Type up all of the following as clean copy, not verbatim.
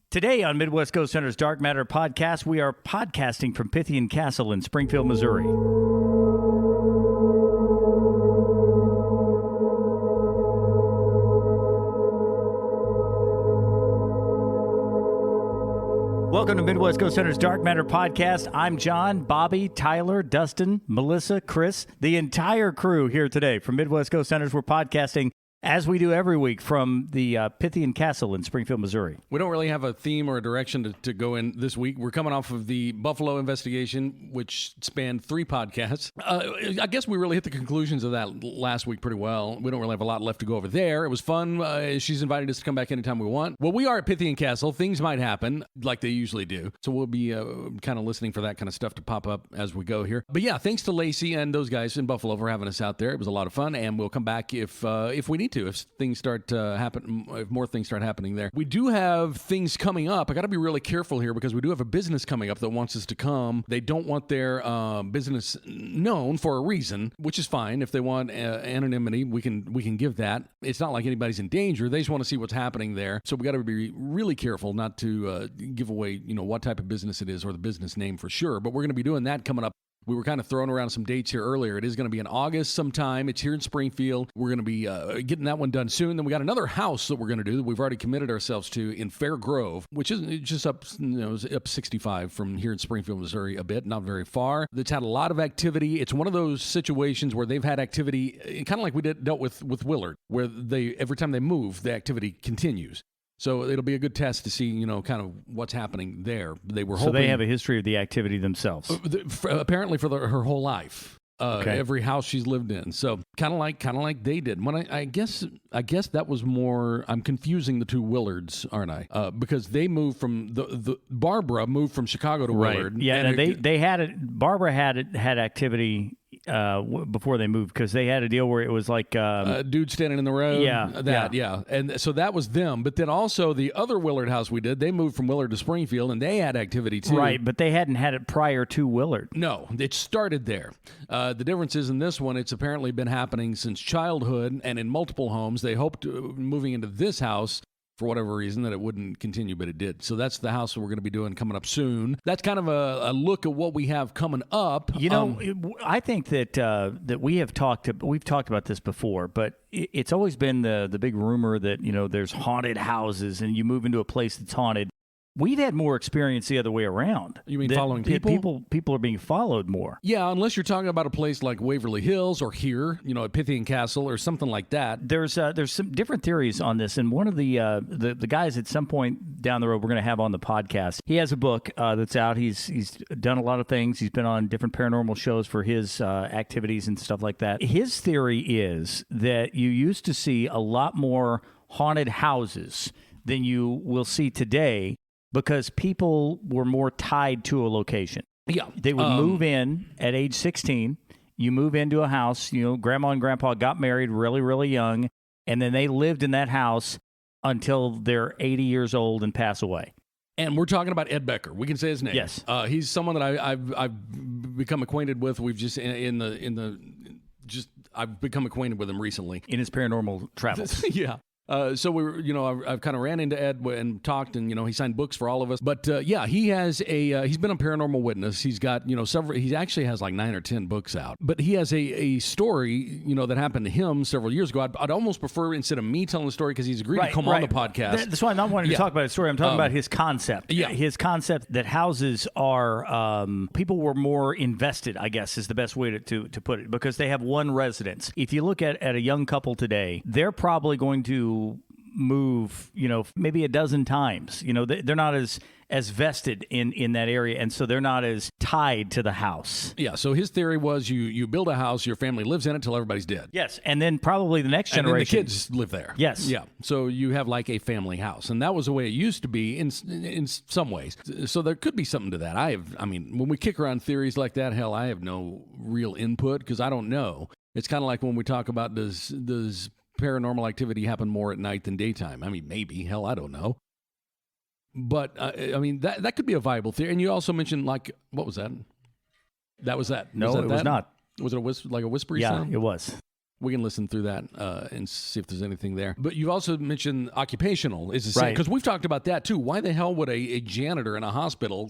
Today on Midwest Ghost Hunter's Dark Matter podcast, we are podcasting from Pythian Castle in Springfield, Missouri. Welcome to Midwest Ghost Hunter's Dark Matter podcast. I'm John, Bobby, Tyler, Dustin, Melissa, Chris, the entire crew here today from Midwest Ghost Hunters. We're podcasting as we do every week from the Pythian Castle in Springfield, Missouri. We don't really have a theme or a direction to go in this week. We're coming off of the Buffalo investigation, which spanned 3 podcasts. I guess we really hit the conclusions of that last week pretty well. We don't really have a lot left to go over there. It was fun. She's invited us to come back anytime we want. Well, we are at Pythian Castle. Things might happen like they usually do. So we'll be kind of listening for that kind of stuff to pop up as we go here. But yeah, thanks to Lacey and those guys in Buffalo for having us out there. It was a lot of fun, and we'll come back if we need to. If things start if more things start happening there. We do have things coming up. I got to be really careful here because we do have a business coming up that wants us to come. They don't want their business known for a reason, which is fine. If they want anonymity, we can give that. It's not like anybody's in danger. They just want to see what's happening there. So we got to be really careful not to give away, what type of business it is or the business name for sure. But we're going to be doing that coming up. We were kind of throwing around some dates here earlier. It is going to be in August sometime. It's here in Springfield. We're going to be getting that one done soon. Then we got another house that we're going to do that we've already committed ourselves to in Fair Grove, which is just up 65 from here in Springfield, Missouri a bit, not very far. It's had a lot of activity. It's one of those situations where they've had activity, kind of like we dealt with Willard, where every time they move, the activity continues. So it'll be a good test to see, kind of what's happening there. They were hoping, so they have a history of the activity themselves. Apparently for her whole life, okay. Every house she's lived in. So kind of like they did. When I guess that was more. I'm confusing the two Willards, aren't I? Because they moved from the Barbara moved from Chicago to Willard. Yeah, and they had it. Barbara had activity before they moved because they had a deal where it was like dude standing in the road. Yeah. And so that was them. But then also the other Willard house we did, they moved from Willard to Springfield and they had activity too. Right, but they hadn't had it prior to Willard. No, it started there. The difference is in this one, it's apparently been happening since childhood and in multiple homes. They hoped moving into this house for whatever reason that it wouldn't continue, but it did. So that's the house that we're going to be doing coming up soon. That's kind of a look at what we have coming up. I think that we've talked about this before, but it's always been the big rumor that, there's haunted houses and you move into a place that's haunted. We've had more experience the other way around. You mean following people? People are being followed more. Yeah, unless you're talking about a place like Waverly Hills or here, at Pythian Castle or something like that. There's some different theories on this, and one of the guys at some point down the road we're going to have on the podcast, he has a book that's out. He's done a lot of things. He's been on different paranormal shows for his activities and stuff like that. His theory is that you used to see a lot more haunted houses than you will see today, because people were more tied to a location. Yeah. They would move in at age 16. You move into a house, grandma and grandpa got married really, really young, and then they lived in that house until they're 80 years old and pass away. And we're talking about Ed Becker. We can say his name. Yes. He's someone that I've become acquainted with. We've just I've become acquainted with him recently. In his paranormal travels. Yeah. So we were, I've kind of ran into Ed and talked, and he signed books for all of us. But he has he's been a paranormal witness. He's got several. He actually has like 9 or 10 books out. But he has a story that happened to him several years ago. I'd almost prefer instead of me telling the story because he's agreed to come on the podcast. That's why I'm not wanting to talk about his story. I'm talking about his concept. Yeah, his concept that houses are people were more invested, I guess, is the best way to put it, because they have one residence. If you look at a young couple today, they're probably going to move, maybe a dozen times. They're not as vested in that area, and so they're not as tied to the house. Yeah, so his theory was you build a house, your family lives in it till everybody's dead. Yes, and then probably the next generation. And then the kids live there. Yes. Yeah, so you have like a family house, and that was the way it used to be in some ways. So there could be something to that. When we kick around theories like that, hell, I have no real input because I don't know. It's kind of like when we talk about does paranormal activity happen more at night than daytime? Maybe. Hell, I don't know. But, that could be a viable theory. And you also mentioned, what was that? That was that. No, it was not. Was it a whispery sound? Yeah, it was. We can listen through that and see if there's anything there. But you've also mentioned occupational is the same, Right. because we've talked about that too. Why the hell would a janitor in a hospital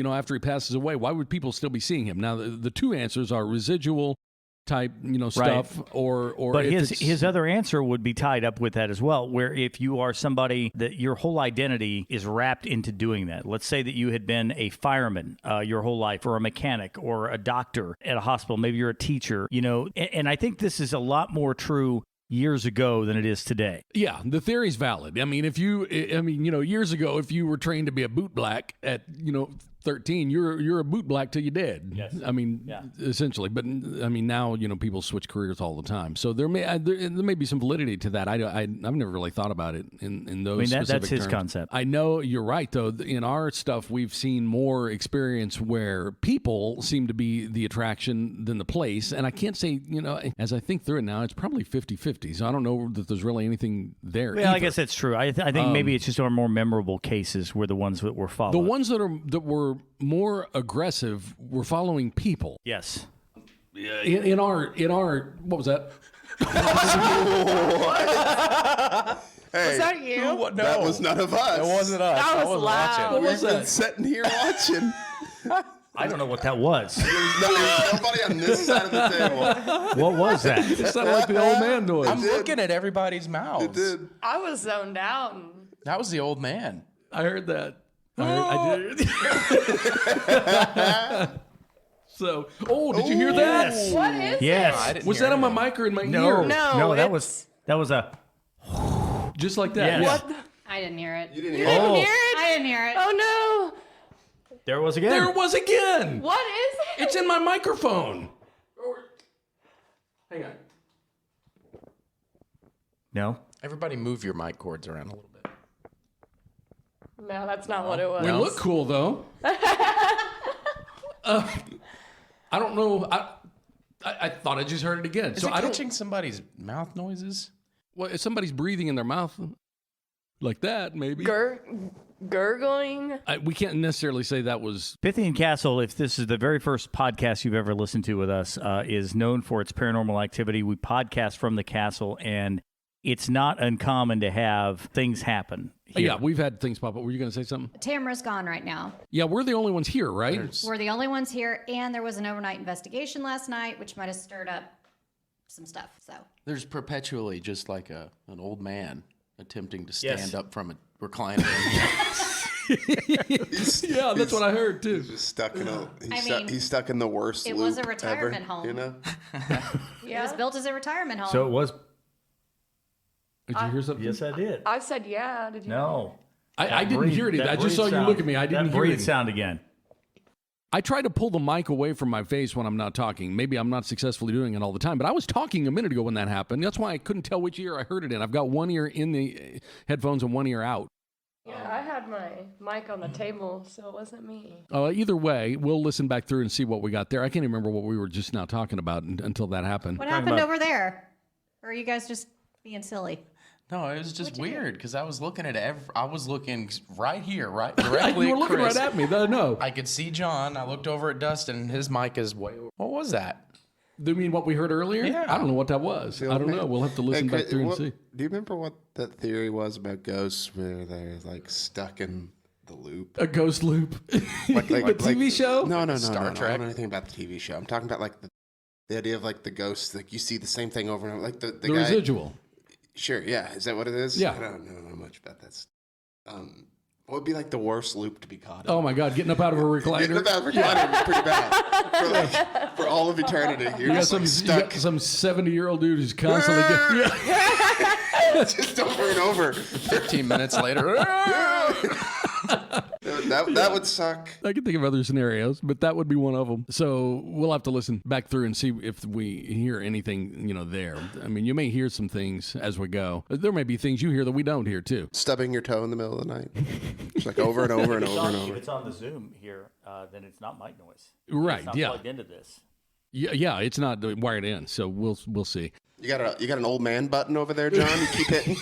after he passes away, why would people still be seeing him? Now the two answers are residual type stuff or but if his other answer would be tied up with that as well, where if you are somebody that your whole identity is wrapped into doing that. Let's say that you had been a fireman your whole life, or a mechanic, or a doctor at a hospital, maybe you're a teacher, and I think this is a lot more true years ago than it is today. Yeah, the theory's valid. I mean, years ago, if you were trained to be a boot black at 13, you're a boot black till you're dead. Yes. I mean, essentially. But I mean, now people switch careers all the time, so there may be some validity to that. I've never really thought about it in those. That's his terms. concept. I know you're right, though. In our stuff, we've seen more experience where people seem to be the attraction than the place, and I can't say as I think through it now, it's probably 50-50. So I don't know that there's really anything there. Well, I guess that's true. I think maybe it's just our more memorable cases were the ones that were followed. The ones that were more aggressive were following people. Yes. In our what was that? Hey, Was that you? no, that was none of us. It wasn't us. That was loud. What was We've been that? sitting here watching. I don't know what that was. There's nobody on this side of the table. What was that? It sounded like the old man noise. I'm looking at everybody's mouths. It did. I was zoned out. That was the old man. I heard that. I did. So, did you hear that? Yes. What is Yes. I didn't Was hear that on my anything. mic or in my No, ear? No, that was a. Just like that. Yes. Yeah. I didn't hear it. You didn't You hear didn't Oh. hear it? I didn't hear it. Oh There it was again. There it was again. no. What is it? It's in my microphone. Hang on. No. Everybody move your mic cords around a little bit. No, that's not what it was. We look cool though. I don't know. I thought I just heard it again. Is so it I don't. catching somebody's mouth noises? Well, if somebody's breathing in their mouth like that, maybe. Gurgling. We can't necessarily say that was. Pythian Castle, if this is the very first podcast you've ever listened to with us, is known for its paranormal activity. We podcast from the castle, and it's not uncommon to have things happen here. Yeah, we've had things pop up. Were you going to say something? Tamara's gone right now. Yeah, we're the only ones here, right? We're the only ones here, and there was an overnight investigation last night, which might have stirred up some stuff. So There's perpetually just like an old man attempting to Yes. stand up from a recliner. Yeah, that's what I heard too. He's stuck in mean, he's stuck in the worst it loop was a retirement ever, home. You know? it was built as a retirement home. So it was. Did you hear something? Yes, I did. I said yeah. Did you? No. I didn't hear it. I just saw you look at me. I didn't hear it. sound again. I try to pull the mic away from my face when I'm not talking. Maybe I'm not successfully doing it all the time, but I was talking a minute ago when that happened. That's why I couldn't tell which ear I heard it in. I've got one ear in the headphones and one ear out. Yeah, I had my mic on the table, so it wasn't me. Either way, we'll listen back through and see what we got there. I can't even remember what we were just now talking about until that happened. what happened over there? Or are you guys just being silly? No, it was just weird because I was looking at I was looking right here, right You directly were at looking Chris. right at me. No. I could see John. I looked over at Dustin, and his mic is way over. What was that? Do you mean what we heard earlier? Yeah. I don't know what that was. I don't know. We'll have to listen back through and see. Do you remember what that theory was about ghosts where they're like stuck in the loop? A ghost loop. Like the TV show? No. Star I don't Trek? know anything about the TV show. I'm talking about like the idea of like the ghosts, like you see the same thing over and over, like the The guy. residual. Sure, yeah. Is that what it is? Yeah. I don't know much about that. What would be like the worst loop to be caught in? Oh my God, getting up out of a recliner. Getting about recliner would be pretty bad for all of eternity. You're You got just some, like you got stuck some 70-year-old dude who's constantly getting. just over and over. 15 minutes later. That would suck. I can think of other scenarios, but that would be one of them. So we'll have to listen back through and see if we hear anything, there. I mean, you may hear some things as we go. There may be things you hear that we don't hear too. Stubbing your toe in the middle of the night. It's like over and over and over and If over. it's on the Zoom here, then it's not mic noise. Right, It's not yeah. plugged into this. Yeah, it's not wired in, so we'll see. You got an old man button over there, John? You keep hitting?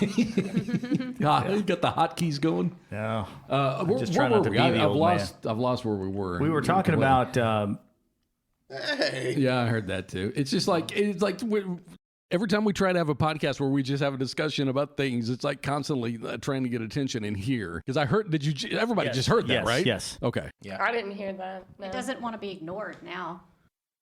You got the hotkeys going. No. Where just trying were not to we? be the old man. I've lost where we were. We were talking about Hey. Yeah, I heard that too. It's just like Every time we try to have a podcast where we just have a discussion about things, it's like constantly trying to get attention in here. Because I heard, everybody just heard that, right? Yes. Okay. Yeah. I didn't hear that. No. It doesn't want to be ignored now.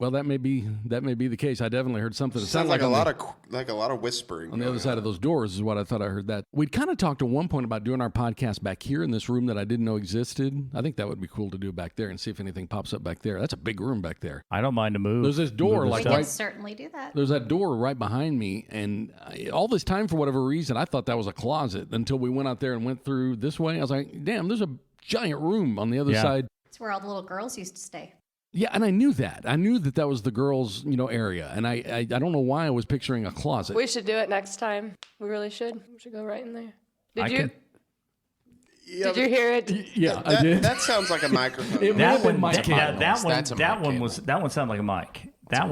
Well, that may be the case. I definitely heard something. It Sounds like a lot of whispering on the other side of those doors is what I thought I heard that. We'd kind of talked at one point about doing our podcast back here in this room that I didn't know existed. I think that would be cool to do back there and see if anything pops up back there. That's a big room back there. I don't mind to move. There's this door move We like can right. certainly do that. There's that door right behind me, and all this time for whatever reason, I thought that was a closet until we went out there and went through this way. I was like, damn, there's a giant room on the other side. It's where all the little girls used to stay. Yeah, and I knew that. I knew that was the girls' area, and I don't know why I was picturing a closet. We should do it next time. We really should. We should go right in there. Did you hear it? Yeah, I did. That sounds like a microphone. It That would've been one, my cable. that one sounded like a mic. That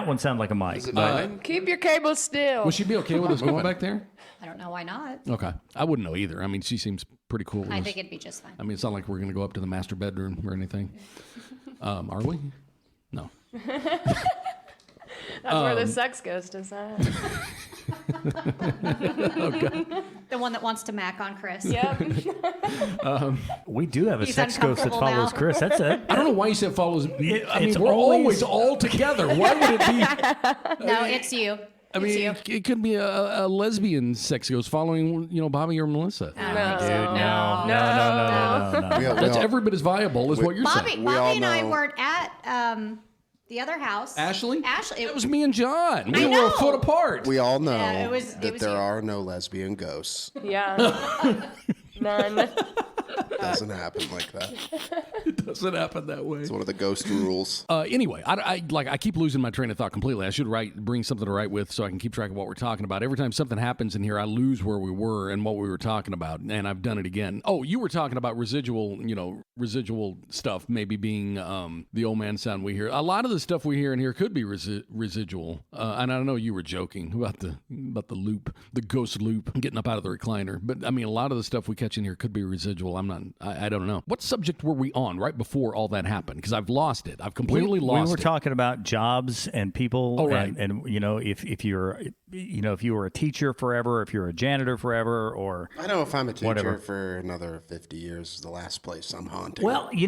one sounded like a mic. Is it mine? Keep your cable still. Would she be okay with us going back there? I don't know why not. Okay. I wouldn't know either. I mean, she seems pretty cool with I us. think it'd be just fine. I mean, it's not like we're going to go up to the master bedroom or anything. Are we? No. That's where the sex ghost is at. The one that wants to mac on Chris. Yep. We do have a He's sex ghost that uncomfortable follows now. Chris. That's it. I don't know why you said follows. I mean, It's we're always- always all together. Why would it be? No, it's you. I mean, it could be a lesbian sex ghost following, Bobby or Melissa. No. Dude, no. That's every bit as viable as what you're Bobby, saying. We all Bobby and I know- weren't at the other house. Ashley? Ashley. It was me and John. We I were know. a foot apart. We all know Yeah, it was that there you. are no lesbian ghosts. Yeah. None. It doesn't happen like that. It doesn't happen that way. It's one of the ghost rules. Anyway, I keep losing my train of thought completely. I should bring something to write with so I can keep track of what we're talking about. Every time something happens in here, I lose where we were and what we were talking about, and I've done it again. Oh, you were talking about residual stuff, maybe being the old man sound we hear. A lot of the stuff we hear in here could be residual, and I know you were joking about the loop, the ghost loop, getting up out of the recliner. But I mean, a lot of the stuff we catch in here could be residual. I don't know. What subject were we on right before all that happened? Because I've lost it. I've completely lost it. We were talking about jobs and people. Oh, right. And if you were a teacher forever, if you're a janitor forever, or I know if I'm a teacher whatever. for another 50 years is the last place I'm haunting. Well, you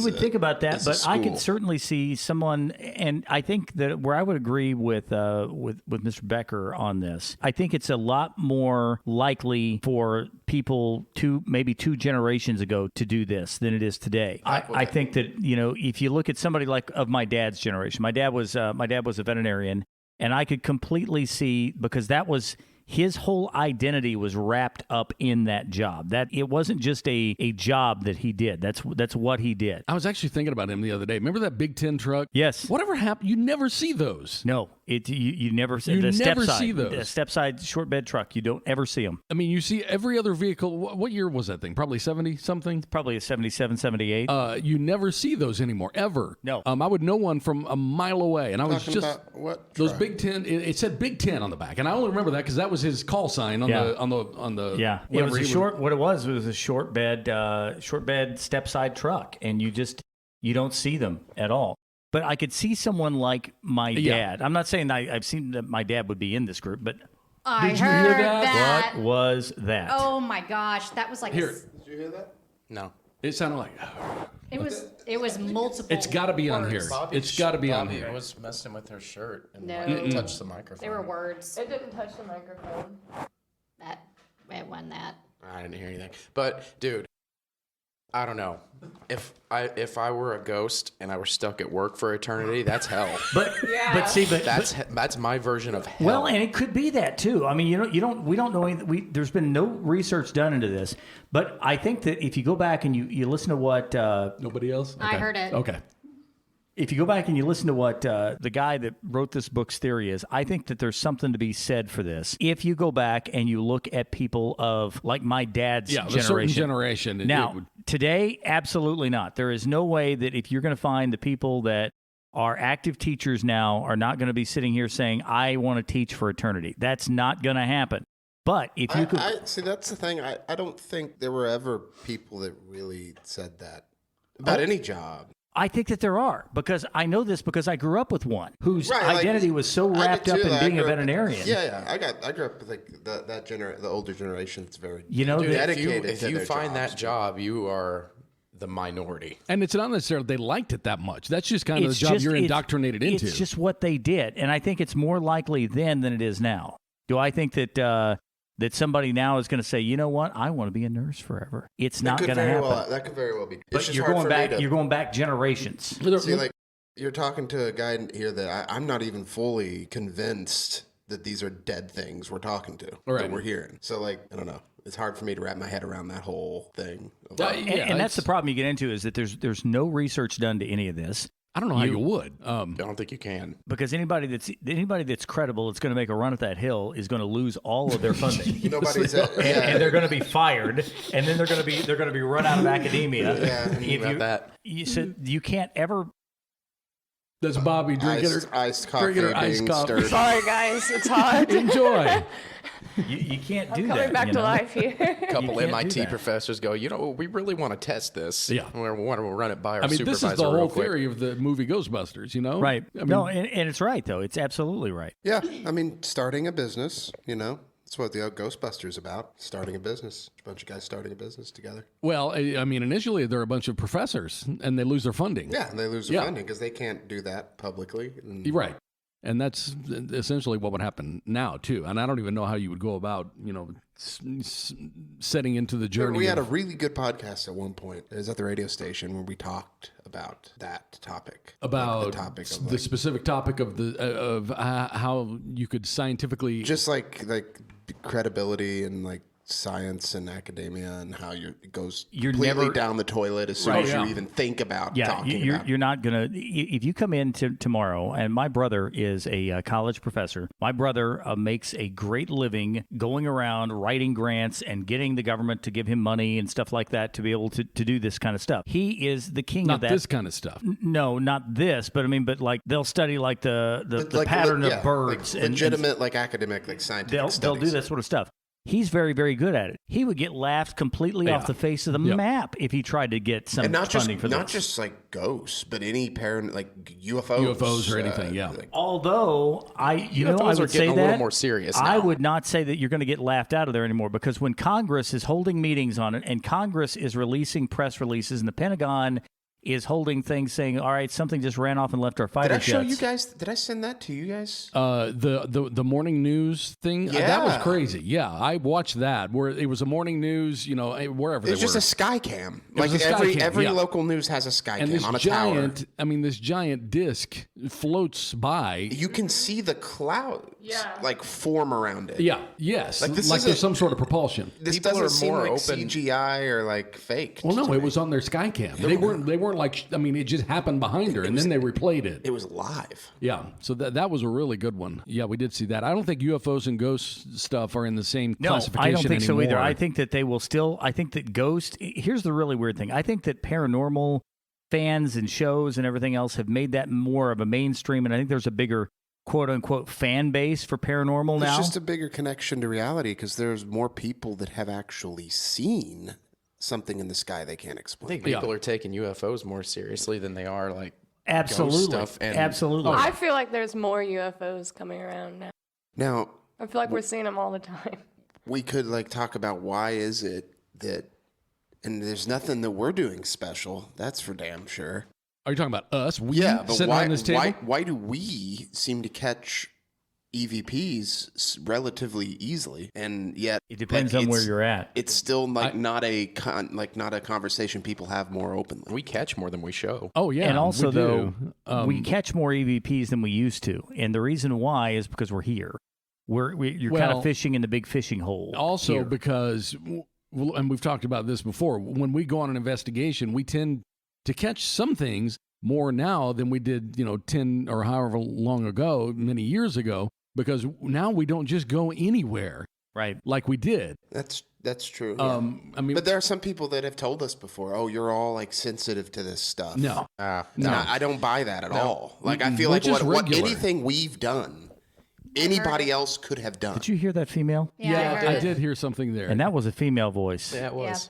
would think about that, it's a but I could school. certainly see someone, and I think that where I would agree with Mr. Becker on this, I think it's a lot more likely for people maybe two generations ago to do this than it is today. I think that if you look at somebody like of my dad's generation, my dad was a veterinarian, and I could completely see, because that was his whole identity was wrapped up in that job. That it wasn't just a job that he did. That's what he did. I was actually thinking about him the other day. Remember that Big Ten truck? Yes. Whatever happened? You never see those. No, you never see You the never step see side, those. the step side short bed truck. You don't ever see them. I mean, you see every other vehicle. What year was that thing? Probably 70 something. Probably a 77, 78. You never see those anymore, ever. No. I would know one from a mile away, and I was Talking just about what those truck? Big Ten. It said Big Ten on the back, and I only remember that because that was his call sign on Yeah. the Yeah, it whatever was a he short. What it was a short bed step side truck, and you don't see them at all. But I could see someone like my dad. I'm not saying I've seen that my dad would be in this group, but I Did you heard hear that? what was that? Oh my gosh, that was like Here. Did you hear that? No. It sounded like it was multiple. it's got to be on here. It's got to be on Bobby here. was messing with her shirt and No. like, touched the microphone. They were words. It didn't touch the microphone. It wasn't that. I didn't hear anything. But dude, I don't know. If I were a ghost and I were stuck at work for eternity, that's hell. But That's my version of hell. well, and it could be that too. I mean, we don't know anything. There's been no research done into this, but I think that if you go back and you listen to what Nobody else? I Okay. heard it. Okay. if you go back and you listen to what the guy that wrote this book's theory is, I think that there's something to be said for this. If you go back and you look at people of like my dad's Yeah, generation. a certain generation. Now, today, absolutely not. There is no way that if you're going to find the people that are active teachers now are not going to be sitting here saying, I want to teach for eternity. That's not going to happen. But if you could... I see, that's the thing. I don't think there were ever people that really said that about any job. I think that there are, because I know this because I grew up with one whose Right, like, identity was so I wrapped did up too. in I being a grew up- veterinarian. Yeah. I grew up with like the older generation. It's very You know, Dude, that, if dedicated to you their find jobs, that job, you are the minority. And it's not necessarily they liked it that much. That's just kind of the job you're indoctrinated into. It's just what they did, and I think it's more likely then than it is now. Do I think that that somebody now is going to say, you know what, I want to be a nurse forever? It's not going to happen. That could very well be. It's But just you're hard going for back. me to You're going back generations. see. Like you're talking to a guy here that I'm not even fully convinced that these are dead things we're talking to that we're hearing. So like I don't know. It's hard for me to wrap my head around that whole thing. And that's the problem you get into, is that there's no research done to any of this. I don't know how you would. I don't think you can. Because anybody that's credible, that's going to make a run at that hill, is going to lose all of their funding. Nobody's and they're going to be fired, and then they're going to be run out of academia. That. You said you can't ever. Does Bobby drink iced coffee drinking her being iced coffee. stirred. Sorry, guys. It's hot. Enjoy. You can't do that. Coming back you to know? life here. A couple can't do MIT that. professors go, we really want to test this. Yeah. We want to run it by our I mean, supervisor this is the real whole quick. theory of the movie Ghostbusters, you know? Right. I mean, No, and it's right, though. It's absolutely right. Yeah, I mean, starting a business, that's what the Ghostbusters about. Starting a business. A bunch of guys starting a business together. well, I mean, initially they're a bunch of professors, and they lose their funding. Yeah, and they lose their funding because they can't do that publicly. And You're right. And that's essentially what would happen now, too. And I don't even know how you would go about, setting into the journey. we had a really good podcast at one point. It was at the radio station where we talked about that topic. about Like the topic of the specific topic of how you could scientifically just like credibility and like science and academia and how it goes You're completely never- down the toilet as soon as you even think about talking about it. you're not gonna. If you come in tomorrow, and my brother is a college professor. My brother makes a great living going around writing grants and getting the government to give him money and stuff like that to be able to do this kind of stuff. He is the king not of that. this kind of stuff. No, not this, but I mean, but like they'll study like the pattern of birds like and legitimate, like academic, like scientific they'll studies. do that sort of stuff. He's very, very good at it. He would get laughed completely off the face of the map if he tried to get some And not funding for this. not just like ghosts, but any like UFOs or anything, yeah. like- Although I UFOs would are say getting that a little more serious I now. would not say that you're going to get laughed out of there anymore, because when Congress is holding meetings on it, and Congress is releasing press releases, and the Pentagon is holding things saying, "All right, something just ran off and left our fighter Did I show jets." you guys? Did I send that to you guys? The morning news thing, that was Yeah. crazy. Yeah, I watched that where it was a morning news, wherever they It's were. just a sky cam. was Like a sky cam, every yeah. local news has a sky and cam this on a giant, tower. this giant disc floats by. You can see the clouds like form around it. Yeah, yes, Like, this like isn't- there's some sort of propulsion. This People doesn't are seem more like open. CGI or like fake. Well, no, to it me. was on their sky cam. They weren't like. I mean, it just happened behind her, and then they replayed it. It was live. Yeah, so that was a really good one. Yeah, we did see that. I don't think UFOs and ghost stuff are in the same No, classification I don't think so either. anymore. I think that they will still. I think that Ghost. Here's the really weird thing. I think that paranormal fans and shows and everything else have made that more of a mainstream, and I think there's a bigger quote unquote fan base for paranormal It's now. just a bigger connection to reality because there's more people that have actually seen something in the sky they can't I explain. think people are taking UFOs more seriously than they are like Absolutely, ghost stuff. And absolutely. I feel like there's more UFOs coming around now. Now, I feel like we're seeing them all the time. we could like talk about why is it that, and there's nothing that we're doing special. That's for damn sure. Are you talking about us? We Yeah, but sitting why, on this table? why do we seem to catch EVPs relatively easily, and yet It depends like, on where it's- you're at. It's still like not a conversation people have more openly. we catch more than we show. Oh yeah, and also, we do. though, we catch more EVPs than we used to, and the reason why is because we're here. You're kind Well, of fishing in the big fishing hole. also here. because, and we've talked about this before. When we go on an investigation, we tend to catch some things more now than we did, 10 or however long ago, many years ago, because now we don't just go anywhere right. like we did. That's true. I mean, but there are some people that have told us before, "Oh, you're all like sensitive to this stuff." no. And I don't buy that at all. Like I feel We're like just what regular. anything we've done, anybody else could have done. Did you hear that female? Yeah, heard I it. did hear something there. And that was a female voice. Yeah, it was.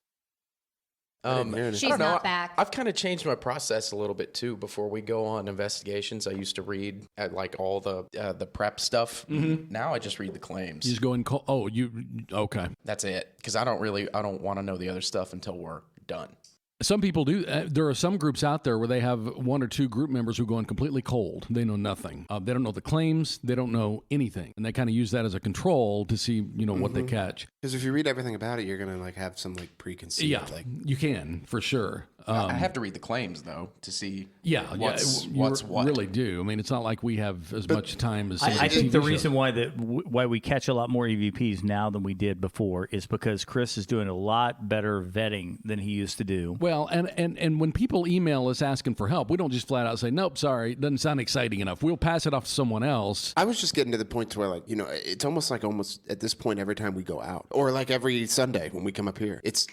She's not back. I've kind of changed my process a little bit too. Before we go on investigations, I used to read like all the prep stuff. Mm-hmm. Now I just read the claims. You just go and call. Oh, okay. That's it. Because I don't want to know the other stuff until we're done. Some people do. There are some groups out there where they have one or two group members who go in completely cold. They know nothing. They don't know the claims. They don't know anything. And they kind of use that as a control to see, what they catch. Because if you read everything about it, you're going to like have some like preconceived. Yeah, you can, for sure. I have to read the claims, though, to see what's what. Really do. I mean, it's not like we have as much time as I think the reason why we catch a lot more EVPs now than we did before is because Chris is doing a lot better vetting than he used to do. Well, and when people email us asking for help, we don't just flat out say, nope, sorry, it doesn't sound exciting enough. We'll pass it off to someone else. I was just getting to the point to where, like, it's almost at this point every time we go out, or like every Sunday when we come up here, it's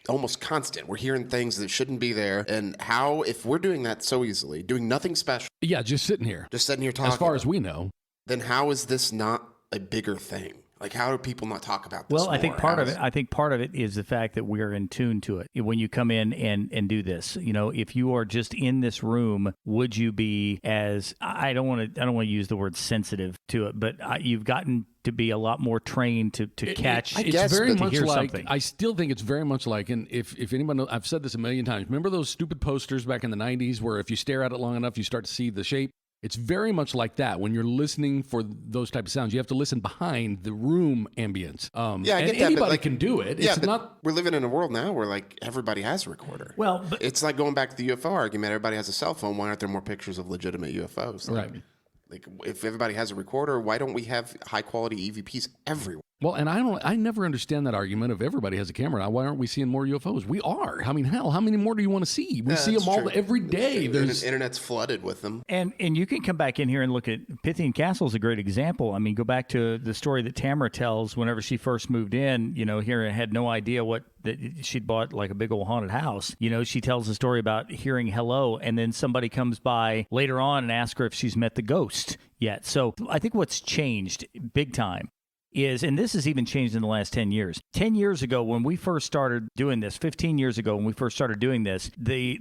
almost constant. We're hearing things that shouldn't be there. And how, if we're doing that so easily, doing nothing special. Yeah, just sitting here talking. As far as we know. Then how is this not a bigger thing? Like, how do people not talk about this? Well, I think part of it is the fact that we're in tune to it. When you come in and do this, if you are just in this room, would you be as I don't want to use the word sensitive to it, but you've gotten to be a lot more trained to catch. It's very much like something. I still think it's very much like, and if anyone knows, I've said this a million times. Remember those stupid posters back in the 90s where if you stare at it long enough, you start to see the shape? It's very much like that. When you're listening for those type of sounds, you have to listen behind the room ambience. I get that, anybody can do it. Yeah, we're living in a world now where like everybody has a recorder. Well, but it's like going back to the UFO argument. Everybody has a cell phone. Why aren't there more pictures of legitimate UFOs? Right. Like if everybody has a recorder, why don't we have high quality EVPs everywhere? Well, and I never understand that argument of everybody has a camera. Why aren't we seeing more UFOs? We are. I mean, hell, how many more do you want to see? We see them all every day. The internet's flooded with them. And you can come back in here and look at Pythian Castle is a great example. I mean, go back to the story that Tamara tells whenever she first moved in, here and had no idea that she'd bought like a big old haunted house. She tells the story about hearing hello, and then somebody comes by later on and asks her if she's met the ghost yet. So I think what's changed big time is, and this has even changed in the last 10 years. 10 years ago when we first started doing this, 15 years ago when we first started doing this, the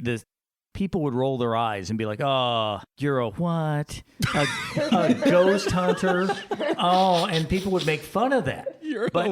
people would roll their eyes and be like, oh, you're a what? A ghost hunter? Oh, and people would make fun of that. But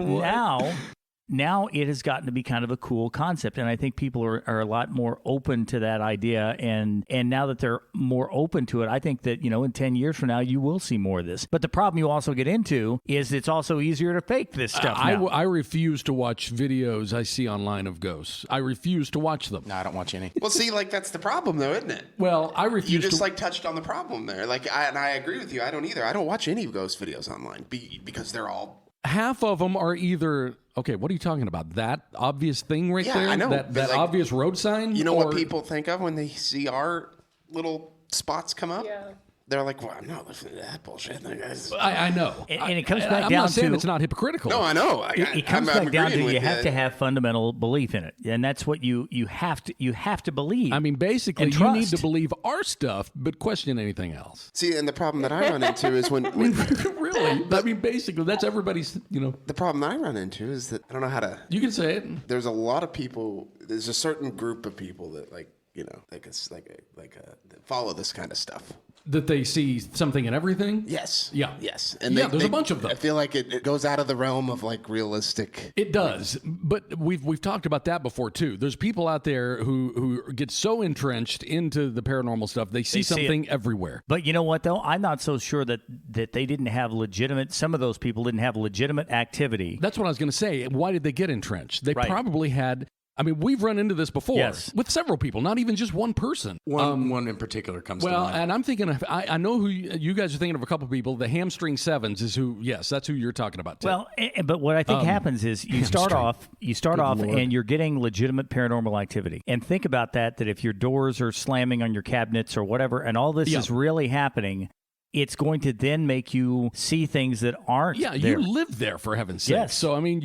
now it has gotten to be kind of a cool concept, and I think people are a lot more open to that idea, and now that they're more open to it, I think that, in 10 years from now, you will see more of this. But the problem you also get into is it's also easier to fake this stuff now. I refuse to watch videos I see online of ghosts. I refuse to watch them. No, I don't watch any. Well, see, like, that's the problem, though, isn't it? Well, I refuse You just, touched on the problem there. Like, I agree with you. I don't either. I don't watch any ghost videos online because they're all... Half of them are either... Okay, what are you talking about? That obvious thing right there? I know. That obvious road sign? You know what people think of when they see our little spots come up? Yeah. They're like, well, I'm not listening to that bullshit. I know. And it comes back down to... I'm not saying it's not hypocritical. No, I know. It comes back down to you have to have fundamental belief in it. And that's what you have to believe. I mean, basically, you need to believe our stuff, but question anything else. See, and the problem that I run into is when really? I mean, basically, that's everybody's, The problem that I run into is that I don't know how to... You can say it. There's a lot of people, there's a certain group of people that, that follow this kind of stuff. That they see something in everything? Yes. Yeah. Yes. And there's a bunch of them. I feel like it goes out of the realm of like realistic. It does. But we've talked about that before too. There's people out there who get so entrenched into the paranormal stuff, they see something everywhere. But you know what though? I'm not so sure that they didn't have some of those people didn't have legitimate activity. That's what I was going to say. Why did they get entrenched? They probably had... I mean, we've run into this before with several people, not even just one person. One in particular comes to mind. Well, and I'm thinking of, I know who you guys are thinking of a couple of people. The Hamstring Sevens is who, yes, that's who you're talking about too. Well, but what I think happens is you start off and you're getting legitimate paranormal activity. And think about that if your doors are slamming on your cabinets or whatever, and all this is really happening, it's going to then make you see things that aren't Yeah, there. you live there, for heaven's sake. Yes. So, I mean,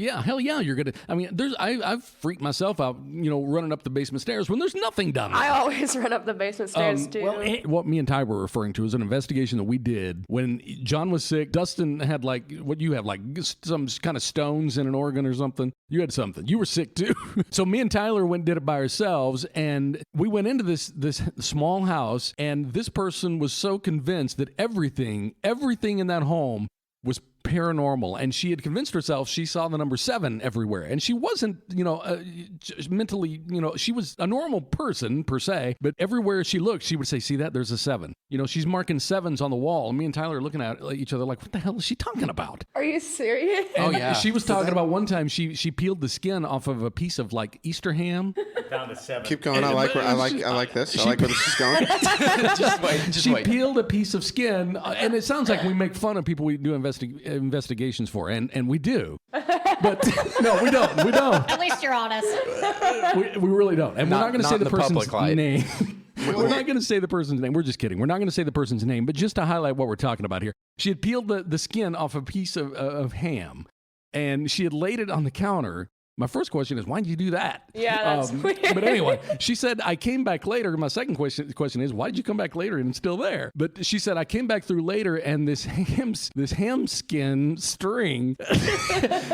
hell yeah, you're going to, I mean, I've freaked myself out, running up the basement stairs when there's nothing down there. I always run up the basement stairs too. What me and Ty were referring to is an investigation that we did when John was sick. Dustin had what you have, some kind of stones in an organ or something. You had something. You were sick too. So me and Tyler went and did it by ourselves, and we went into this small house, and this person was so convinced that everything in that home was paranormal, and she had convinced herself she saw the number 7 everywhere, and she wasn't mentally, she was a normal person per se, but everywhere she looked she would say, see that, there's a 7. She's marking 7s on the wall, and me and Tyler are looking at each other like, what the hell is she talking about? Are you serious? And she was talking about one time she peeled the skin off of a piece of Easter ham. Found a 7. Keep going. I like this. I like where this is going. Just wait. Peeled a piece of skin, and it sounds like we make fun of people we do investigations for, and we do, but no, we don't. At least you're honest. We really don't, and we're not going to say the person's name. We're not going to say the person's name. We're just kidding. We're not going to say the person's name, but just to highlight what we're talking about here, she had peeled the skin off a piece of ham, and she had laid it on the counter. My first question is, why did you do that? Yeah, that's weird. But anyway, she said, I came back later. My second question is, why did you come back later and it's still there? But she said, I came back through later, and this ham skin string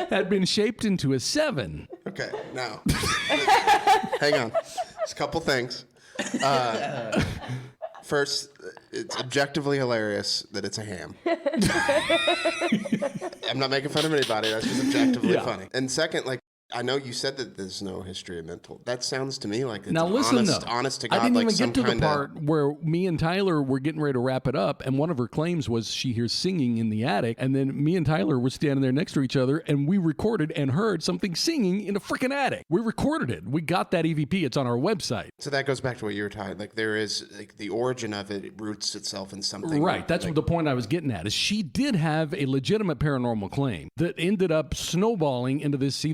had been shaped into a 7. Okay, now, hang on. There's a couple things. First, it's objectively hilarious that it's a ham. I'm not making fun of anybody. That's just objectively funny. And second, I know you said that there's no history of mental. That sounds to me like it's now listen, honest to God. I didn't even some get to the kind part where me and Tyler were getting ready to wrap it up, and one of her claims was she hears singing in the attic, and then me and Tyler were standing there next to each other, and we recorded and heard something singing in a freaking attic. We recorded it. We got that EVP. It's on our website. So that goes back to what you were talking. There is the origin of it. It roots itself in something. Right. That's the point I was getting at. Is she did have a legitimate paranormal claim that ended up snowballing into this. See,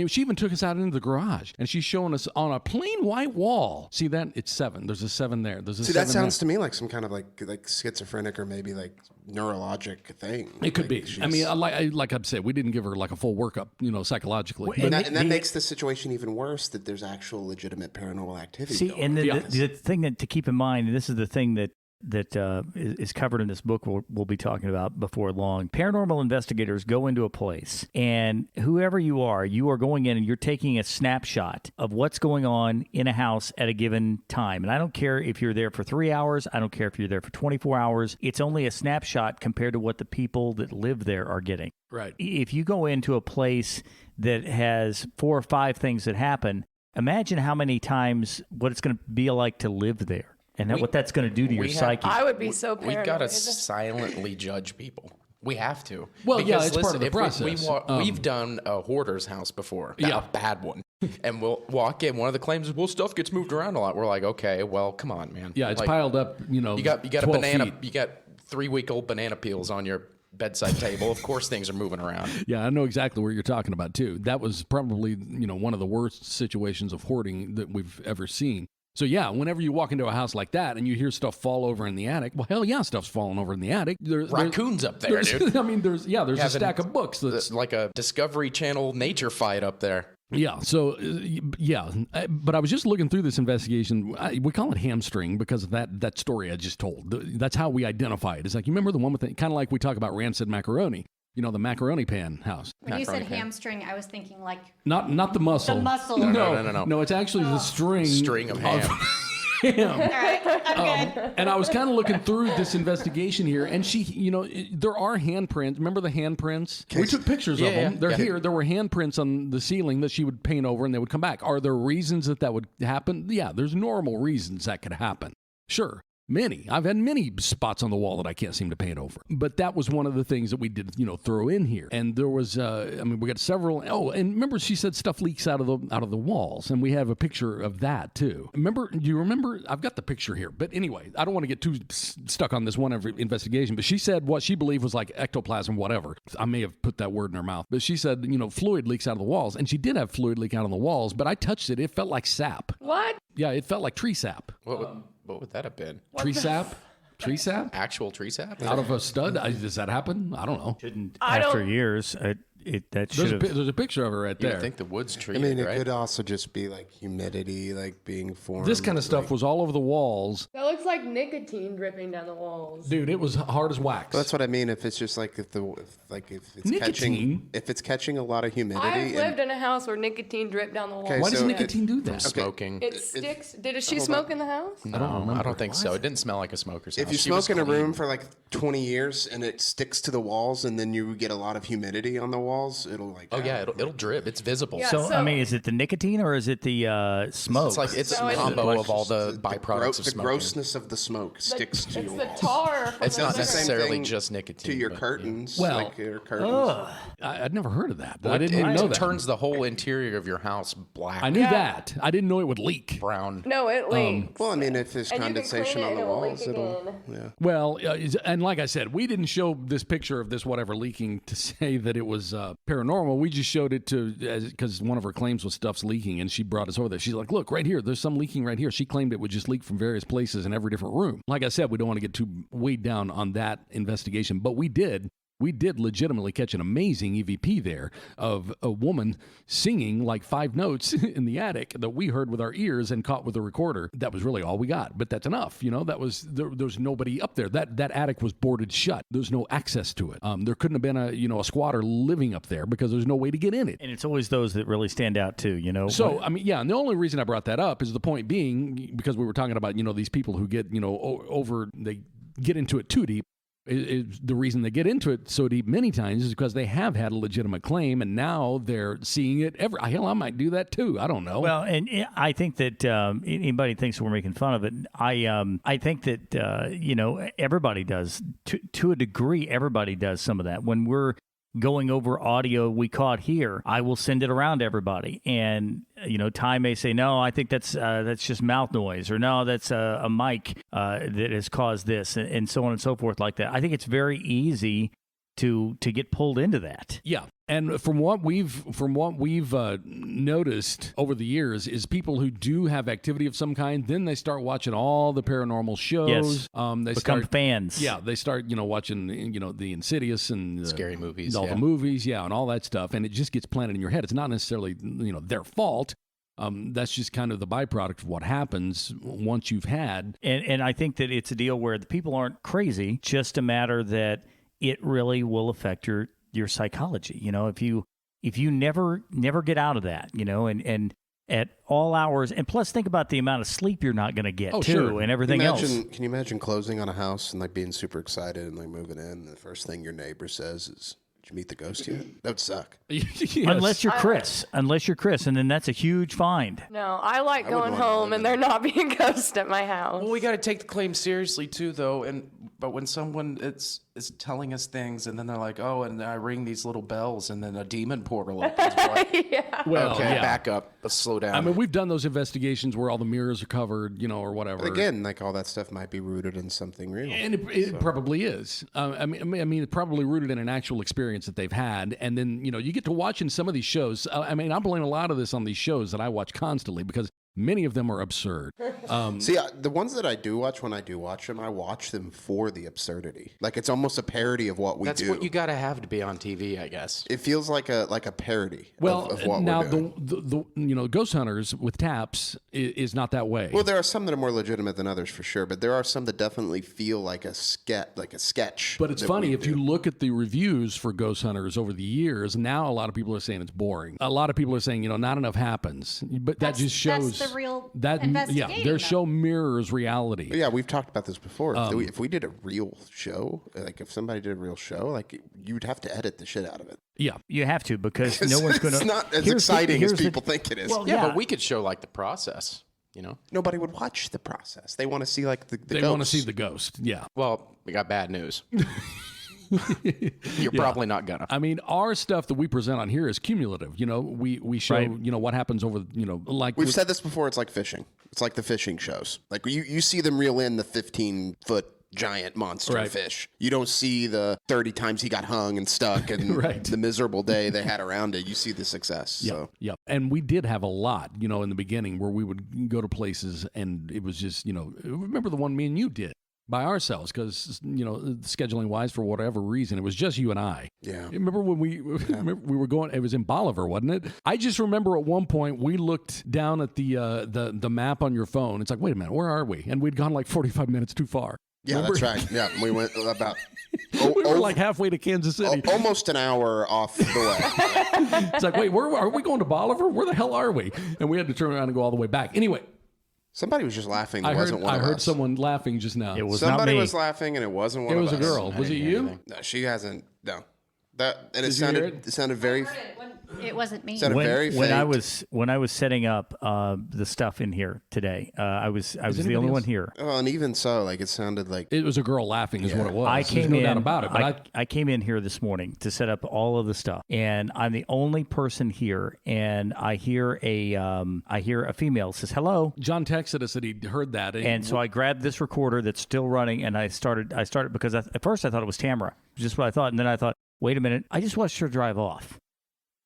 she even took us out into the garage, and she's showing us on a plain white wall. See that? It's 7. There's a 7 there. There's a 7 that sounds there. to me like some kind of like schizophrenic or maybe neurologic thing. It could be. I mean, like I've said, we didn't give her a full workup, psychologically. And that makes the situation even worse, that there's actual legitimate paranormal activity. See, and the thing to keep in mind, and this is the thing that is covered in this book we'll be talking about before long. Paranormal investigators go into a place, and whoever you are going in and you're taking a snapshot of what's going on in a house at a given time. And I don't care if you're there for 3 hours. I don't care if you're there for 24 hours. It's only a snapshot compared to what the people that live there are getting. Right. If you go into a place that has 4 or 5 things that happen, imagine how many times what it's going to be like to live there. And what that's going to do to your psyche. I would be so paranoid. We've got to silently judge people. We have to. Well, it's part of the process. We've done a hoarder's house before, a bad one. And we'll walk in. One of the claims is, stuff gets moved around a lot. We're like, okay, well, come on, man. Yeah, it's piled up, You got a banana. Feet. You got 3-week-old banana peels on your bedside table. Of course, things are moving around. Yeah, I know exactly what you're talking about, too. That was probably, one of the worst situations of hoarding that we've ever seen. So yeah, whenever you walk into a house like that and you hear stuff fall over in the attic, well, hell yeah, stuff's falling over in the attic. Raccoons up there, dude. I mean, there's a stack of books that's like a Discovery Channel nature fight up there. Yeah. So but I was just looking through this investigation. We call it hamstring because of that story I just told. That's how we identify it. It's like, you remember the one with kind of like we talk about rancid macaroni. The macaroni pan house. When you said hamstring, I was thinking not the muscle. The muscle. No. No, it's actually the string of ham. All right, I'm good. And I was kind of looking through this investigation here, and she, there are handprints. Remember the handprints? We took pictures of them. They're here. There were handprints on the ceiling that she would paint over, and they would come back. Are there reasons that would happen? Yeah, there's normal reasons that could happen. Sure. Many. I've had many spots on the wall that I can't seem to paint over. But that was one of the things that we did, throw in here. And there was, we got several. Oh, and remember, she said stuff leaks out of the walls, and we have a picture of that too. Do you remember? I've got the picture here. But anyway, I don't want to get too stuck on this one investigation. But she said what she believed was like ectoplasm, whatever. I may have put that word in her mouth. But she said, fluid leaks out of the walls, and she did have fluid leak out of the walls. But I touched it. It felt like sap. What? Yeah, it felt like tree sap. What would that have been? Tree sap? Tree sap? Actual tree sap? Out of a stud? Does that happen? I don't know. After years, that should have. There's a picture of it right You there. would think the wood's I treated, mean, it right? could also just be like humidity, like being formed. This kind of stuff was all over the walls. That looks like nicotine dripping down the walls. Dude, it was hard as wax. That's what I mean. If it's just like if it's catching a lot of humidity. I've lived in a house where nicotine dripped down the walls. Okay, Why does so nicotine do that? Smoking. It sticks. Did she smoke in the house? No, I don't think so. It didn't smell like a smoker's house. If you She was smoke in a clean. room for like 20 years and it sticks to the walls, and then you get a lot of humidity on the walls, it'll like. Oh yeah, it'll drip. It's visible. Yeah. So, I mean, is it the nicotine or is it the smoke? It's So a it's- combo of all the byproducts of The smoking. grossness of the smoke sticks to It's your the walls. tar. From It's the not cigarette. necessarily thing just nicotine. To your but, curtains. Well, like your curtains. I'd never heard of that. yeah. I didn't even know It that. turns the whole interior of your house black. I knew Yeah. that. I didn't know it would leak. brown. No, it leaks. Well, I mean, if there's And you can condensation clean it on the and it'll walls, leak it'll. again. Yeah. Well, and like I said, we didn't show this picture of this whatever leaking to say that it was paranormal. We just showed it because one of her claims was stuff's leaking, and she brought us over there. She's like, look, right here, there's some leaking right here. She claimed it would just leak from various places in every different room. Like I said, we don't want to get too weighed down on that investigation, but we did. We did legitimately catch an amazing EVP there of a woman singing like 5 notes in the attic that we heard with our ears and caught with a recorder. That was really all we got, but that's enough. That was there's nobody up there. That attic was boarded shut. There's no access to it. There couldn't have been a squatter living up there because there's no way to get in it. And it's always those that really stand out too, So, I mean, yeah, and the only reason I brought that up is the point being because we were talking about, these people who get, they get into it too deep. Is the reason they get into it so deep many times is because they have had a legitimate claim and now they're seeing it hell, I might do that too. I don't know. Well, and I think that anybody thinks we're making fun of it. I think that everybody does to a degree. Everybody does some of that when we're going over audio we caught here. I will send it around to everybody, and Ty may say, no, I think that's just mouth noise, or no, that's a mic that has caused this, and so on and so forth like that. I think it's very easy to get pulled into that. Yeah. And from what we've noticed over the years is people who do have activity of some kind, then they start watching all the paranormal shows. Yes. They Become start fans. Yeah, they start watching the Insidious and Scary movies, all yeah. the movies, yeah, and all that stuff, and it just gets planted in your head. It's not necessarily their fault. That's just kind of the byproduct of what happens once you've had. And I think that it's a deal where the people aren't crazy, just a matter that it really will affect your psychology. If you never get out of that, and at all hours, and plus think about the amount of sleep you're not going to get too, sure. and everything else. Can you imagine closing on a house and like being super excited and like moving in, and the first thing your neighbor says is, "Did you meet the ghost yet?" That would suck. Yes. Unless you're Chris, and then that's a huge find. No, I like would going wanna home live and there not being ghosts at my house. Well, we got to take the claim seriously too, though. But when someone is telling us things, and then they're like, "Oh," and I ring these little bells, and then a demon portal opens. Yeah. Well, Okay, yeah. back up. Let's slow down. I mean, we've done those investigations where all the mirrors are covered, or whatever. But again, like all that stuff might be rooted in something real. And it probably is. I mean, it's probably rooted in an actual experience that they've had. And then, you get to watching some of these shows. I blame a lot of this on these shows that I watch constantly because many of them are absurd. See, the ones that I do watch, when I do watch them, I watch them for the absurdity. Like it's almost a parody of what we That's do. what you got to have to be on TV, I guess. It feels like a parody of what now we're doing. the Ghost Hunters with taps is not that way. Well, there are some that are more legitimate than others for sure, but there are some that definitely feel like a sketch. But it's that funny, we if do. you look at the reviews for Ghost Hunters over the years, now a lot of people are saying it's boring. A lot of people are saying, not enough happens. But that just shows that's the real that investigating, their though. show mirrors reality. But yeah, we've talked about this before. If we did a real show, like if somebody did a real show, like you'd have to edit the shit out of it. Yeah. You have to, because no one's going to. It's not as exciting as people think it is. Well, Yeah, but we could show like the process, Nobody would watch the process. They want to see like the They ghost. want to see the ghost. Yeah. Well, we got bad news. You're probably not gonna. I mean, our stuff that we present on here is cumulative. We show, Right. what happens over, like We've said this before. It's like fishing. It's like the fishing shows. Like you see them reel in the 15-foot giant monster Right. fish. You don't see the 30 times he got hung and stuck and Right. the miserable day they had around it. You see the success. Yep, So yep. And we did have a lot, in the beginning where we would go to places and it was just, remember the one me and you did? by ourselves because, scheduling wise, for whatever reason, it was just you and I. Yeah. Remember when we were going, it was in Bolivar, wasn't it? I just remember at one point we looked down at the map on your phone. It's like, wait a minute, where are we? And we'd gone like 45 minutes too far. Yeah, Remember? that's right. Yeah, we went about... we were like halfway to Kansas City. Almost an hour off the way. It's like, wait, are we going to Bolivar? Where the hell are we? And we had to turn around and go all the way back. Anyway. Somebody was just laughing. It I wasn't one of heard us. someone laughing just now. It was Somebody not me. was laughing, and it wasn't one of us. It was a girl. Was it you? No, she hasn't. No. That and it Did you hear sounded. It sounded very. It wasn't me. Sounded very When I faint. was setting up the stuff in here today, I was the anybody only one else? here. Well, and even so, like it sounded like. It was a girl laughing is what it was. I There's came no in. doubt about it. But I came in here this morning to set up all of the stuff, and I'm the only person here. And I hear a female says hello, John texted us that he heard that. and so I grabbed this recorder that's still running, and I started because at first I thought it was Tamara, just what I thought, and then I thought, wait a minute, I just watched her drive off.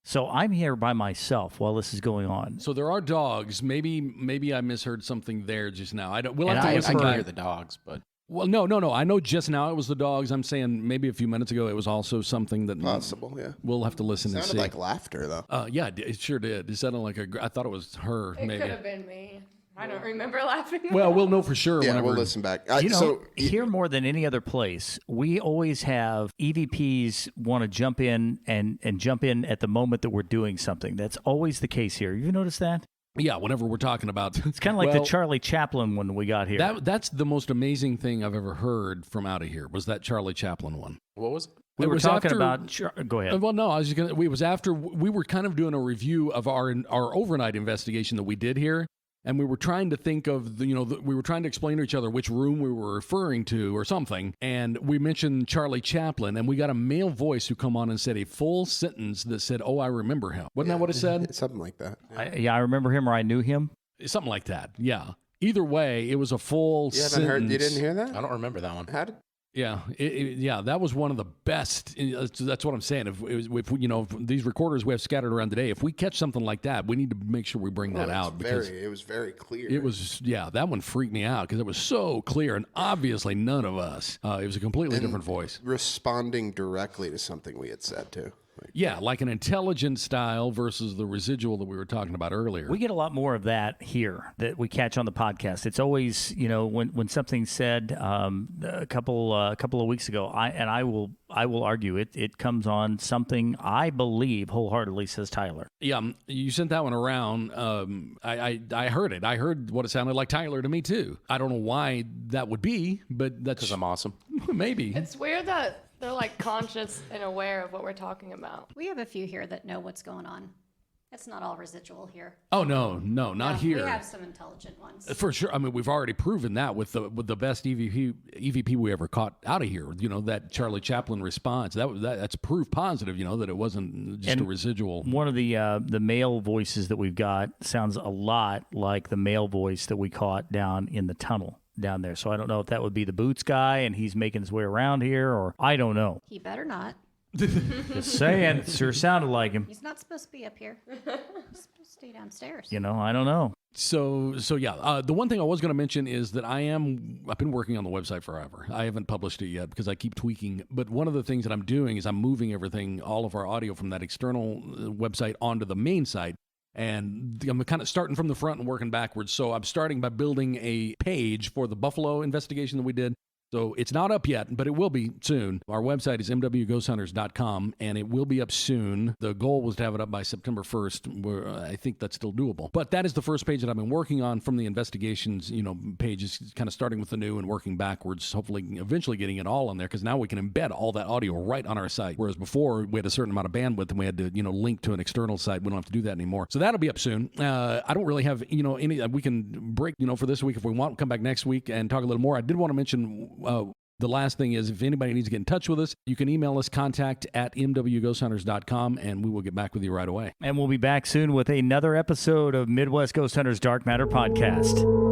So I'm here by myself while this is going on. So there are dogs. Maybe I misheard something there just now. I don't. We'll And have to I listen I can heard- hear the dogs, but Well, no. I know just now it was the dogs. I'm saying maybe a few minutes ago it was also something that Possible, yeah. we'll have to listen and Sounded see. like laughter, though. Yeah, it sure did. It sounded like I thought it was her. It maybe. could have been me. I don't remember laughing. Well, we'll know for sure. Yeah, whenever. we'll listen back. Here more than any other place, we always have EVPs want to jump in and jump in at the moment that we're doing something. That's always the case here. You notice that? Yeah, whenever we're talking about. It's kind of like the Charlie Chaplin one we got here. That's the most amazing thing I've ever heard from out of here. Was that Charlie Chaplin one? what was it? we it were was talking after- about. Go ahead. Well, no, I was just gonna. It was after we were kind of doing a review of our overnight investigation that we did here, and we were trying to think of we were trying to explain to each other which room we were referring to or something, and we mentioned Charlie Chaplin, and we got a male voice who come on and said a full sentence that said, "Oh, I remember him." Wasn't that what it said? Something like that. I remember him, or I knew him. Something like that. Yeah. Either way, it was a full You haven't sentence. heard? You didn't hear that? I don't remember that one. How did? Yeah, that was one of the best. That's what I'm saying. If these recorders we have scattered around today, if we catch something like that, we need to make sure we bring that out because it was very clear. it was. Yeah, that one freaked me out because it was so clear and obviously none of us. It was a completely different voice. responding directly to something we had said too. Yeah, like an intelligent style versus the residual that we were talking about earlier. We get a lot more of that here that we catch on the podcast. It's always, when something's said a couple of weeks ago, I will argue it comes on something I believe wholeheartedly says Tyler. Yeah, you sent that one around. I heard it. I heard what it sounded like Tyler to me too. I don't know why that would be, but that's Because I'm awesome. maybe. It's weird that they're like conscious and aware of what we're talking about. We have a few here that know what's going on. It's not all residual here. Oh no, not No, here. We have some intelligent ones. For sure. I mean, we've already proven that with the best EVP we ever caught out of here. That Charlie Chaplin response. That's proof positive. That it wasn't just a residual. One of the male voices that we've got sounds a lot like the male voice that we caught down in the tunnel down there. So I don't know if that would be the Boots guy and he's making his way around here, or I don't know. He better not. Just saying, it sure sounded like him. He's not supposed to be up here. He's supposed to stay downstairs. I don't know. So yeah. The one thing I was going to mention is that I've been working on the website forever. I haven't published it yet because I keep tweaking. But one of the things that I'm doing is I'm moving all of our audio from that external website onto the main site. And I'm kind of starting from the front and working backwards. So I'm starting by building a page for the Buffalo investigation that we did. So it's not up yet, but it will be soon. Our website is mwghosthunters.com, and it will be up soon. The goal was to have it up by September 1st. I think that's still doable. But that is the first page that I've been working on from the investigations, page is kind of starting with the new and working backwards, hopefully eventually getting it all on there, because now we can embed all that audio right on our site. Whereas before, we had a certain amount of bandwidth, and we had to, link to an external site. We don't have to do that anymore. So that'll be up soon. I don't really have, any, we can break, for this week if we want, come back next week and talk a little more. I did want to mention the last thing is, if anybody needs to get in touch with us, you can email us contact@mwghosthunters.com, and we will get back with you right away. And we'll be back soon with another episode of Midwest Ghost Hunters Dark Matter Podcast.